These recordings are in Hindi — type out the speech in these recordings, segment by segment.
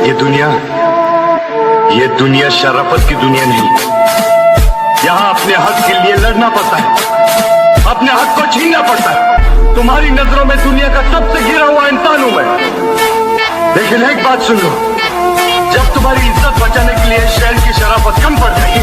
ये दुनिया शराफत की दुनिया नहीं। यहाँ अपने हक के लिए लड़ना पड़ता है, अपने हक को छीनना पड़ता है। तुम्हारी नजरों में दुनिया का सबसे गिरा हुआ इंसान हूं मैं, लेकिन एक बात सुन लो, जब तुम्हारी इज्जत बचाने के लिए शहर की शराफत कम पड़ जाएगी,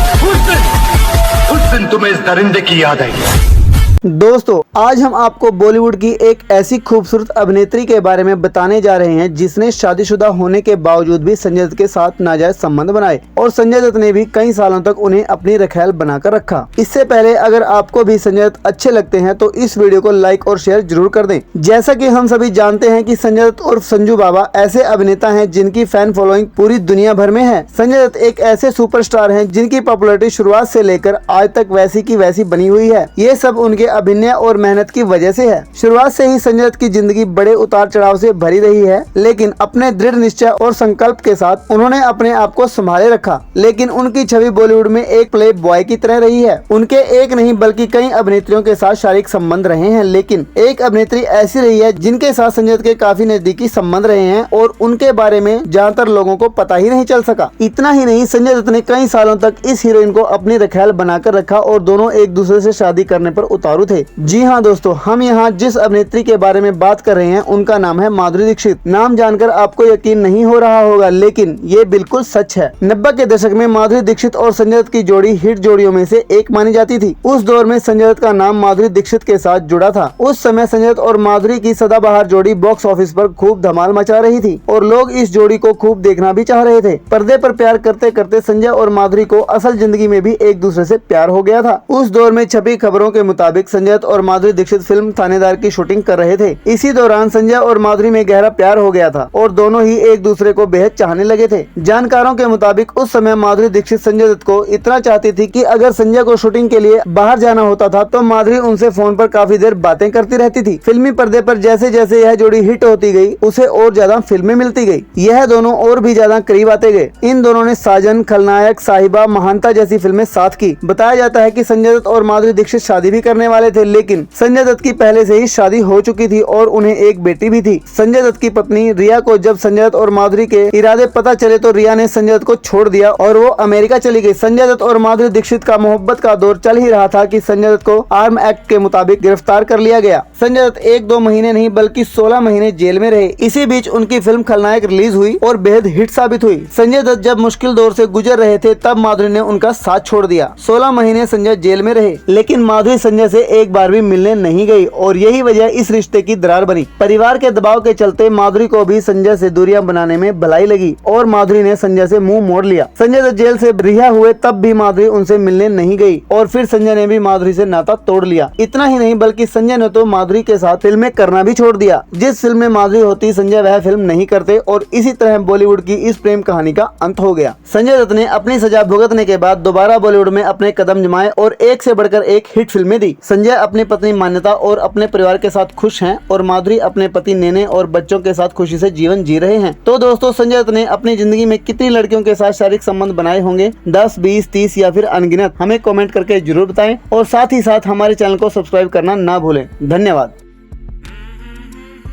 उस दिन तुम्हें इस दरिंदे की याद आएगी। दोस्तों, आज हम आपको बॉलीवुड की एक ऐसी खूबसूरत अभिनेत्री के बारे में बताने जा रहे हैं जिसने शादीशुदा होने के बावजूद भी संजय दत्त के साथ नाजायज संबंध बनाए और संजय दत्त ने भी कई सालों तक उन्हें अपनी रखैल बनाकर रखा। इससे पहले अगर आपको भी संजय दत्त अच्छे लगते हैं तो इस वीडियो को लाइक और शेयर जरूर कर दें। जैसा कि हम सभी जानते हैं कि संजय दत्त और संजू बाबा ऐसे अभिनेता हैं जिनकी फैन फॉलोइंग पूरी दुनिया भर में है। संजय दत्त एक ऐसे सुपरस्टार हैं जिनकी पॉपुलैरिटी शुरुआत से लेकर आज तक वैसी की वैसी बनी हुई है। ये सब उनके अभिनय और मेहनत की वजह से है। शुरुआत से ही संजय दत्त की जिंदगी बड़े उतार चढ़ाव से भरी रही है, लेकिन अपने दृढ़ निश्चय और संकल्प के साथ उन्होंने अपने आप को संभाले रखा। लेकिन उनकी छवि बॉलीवुड में एक प्ले बॉय की तरह रही है। उनके एक नहीं बल्कि कई अभिनेत्रियों के साथ शारीरिक संबंध रहे हैं, लेकिन एक अभिनेत्री ऐसी रही है जिनके साथ संजय दत्त के काफी नजदीकी संबंध रहे हैं और उनके बारे में ज्यादातर लोगों को पता ही नहीं चल सका। इतना ही नहीं, संजय दत्त ने कई सालों तक इस हीरोइन को अपनी रखैल बनाकर रखा और दोनों एक दूसरे से शादी करने पर उतारू थे। जी हाँ दोस्तों, हम यहाँ जिस अभिनेत्री के बारे में बात कर रहे हैं उनका नाम है माधुरी दीक्षित। नाम जानकर आपको यकीन नहीं हो रहा होगा, लेकिन ये बिल्कुल सच है। 90 के दशक में माधुरी दीक्षित और संजय दत्त की जोड़ी हिट जोड़ियों में से एक मानी जाती थी। उस दौर में संजय दत्त का नाम माधुरी दीक्षित के साथ जुड़ा था। उस समय संजय दत्त और माधुरी की सदाबहार जोड़ी बॉक्स ऑफिस पर खूब धमाल मचा रही थी और लोग इस जोड़ी को खूब देखना भी चाह रहे थे। पर्दे पर प्यार करते करते संजय और माधुरी को असल जिंदगी में भी एक दूसरे से प्यार हो गया था। उस दौर में छपी खबरों के मुताबिक संजय दत्त और माधुरी दीक्षित फिल्म थानेदार की शूटिंग कर रहे थे। इसी दौरान संजय और माधुरी में गहरा प्यार हो गया था और दोनों ही एक दूसरे को बेहद चाहने लगे थे। जानकारों के मुताबिक उस समय माधुरी दीक्षित संजय दत्त को इतना चाहती थी कि अगर संजय को शूटिंग के लिए बाहर जाना होता था तो माधुरी उनसे फोन पर काफी देर बातें करती रहती थी। फिल्मी पर्दे पर जैसे जैसे यह जोड़ी हिट होती गई, उसे और ज्यादा फिल्में मिलती गई। यह दोनों और भी ज्यादा करीब आते गए। इन दोनों ने साजन, खलनायक, साहिबा, महानता जैसी फिल्में साथ की। बताया जाता है कि संजय दत्त और माधुरी दीक्षित शादी भी करने वाले थे, लेकिन संजय दत्त की पहले से ही शादी हो चुकी थी और उन्हें एक बेटी भी थी। संजय दत्त की पत्नी रिया को जब संजय दत्त और माधुरी के इरादे पता चले तो रिया ने संजय दत्त को छोड़ दिया और वो अमेरिका चली गई। संजय दत्त और माधुरी दीक्षित का मोहब्बत का दौर चल ही रहा था कि संजय दत्त को आर्म एक्ट के मुताबिक गिरफ्तार कर लिया गया। संजय दत्त 1-2 महीने नहीं बल्कि 16 महीने जेल में रहे। इसी बीच उनकी फिल्म खलनायक रिलीज हुई और बेहद हिट साबित हुई। संजय दत्त जब मुश्किल दौर से गुजर रहे थे तब माधुरी ने उनका साथ छोड़ दिया। 16 महीने संजय जेल में रहे, लेकिन माधुरी संजय से एक बार भी मिलने नहीं गई और यही वजह इस रिश्ते की दरार बनी। परिवार के दबाव के चलते माधुरी को भी संजय से दूरियां बनाने में भलाई लगी और माधुरी ने संजय से मुंह मोड़ लिया। संजय दत्त जेल से रिहा हुए तब भी माधुरी उनसे मिलने नहीं गई और फिर संजय ने भी माधुरी से नाता तोड़ लिया। इतना ही नहीं बल्कि संजय ने तो माधुरी के साथ फिल्में करना भी छोड़ दिया। जिस फिल्म में माधुरी होती संजय वह फिल्म नहीं करते और इसी तरह बॉलीवुड की इस प्रेम कहानी का अंत हो गया। संजय दत्त ने अपनी सजा भुगतने के बाद दोबारा बॉलीवुड में अपने कदम जमाए और एक से बढ़कर एक हिट फिल्में दी। संजय अपनी पत्नी मान्यता और अपने परिवार के साथ खुश हैं और माधुरी अपने पति नेने और बच्चों के साथ खुशी से जीवन जी रहे हैं। तो दोस्तों, संजय दत्त ने अपनी जिंदगी में कितनी लड़कियों के साथ शारीरिक संबंध बनाए होंगे? 10, 20, 30 या फिर अनगिनत? हमें कमेंट करके जरूर बताएं और साथ ही साथ हमारे चैनल को सब्सक्राइब करना ना भूलें। धन्यवाद।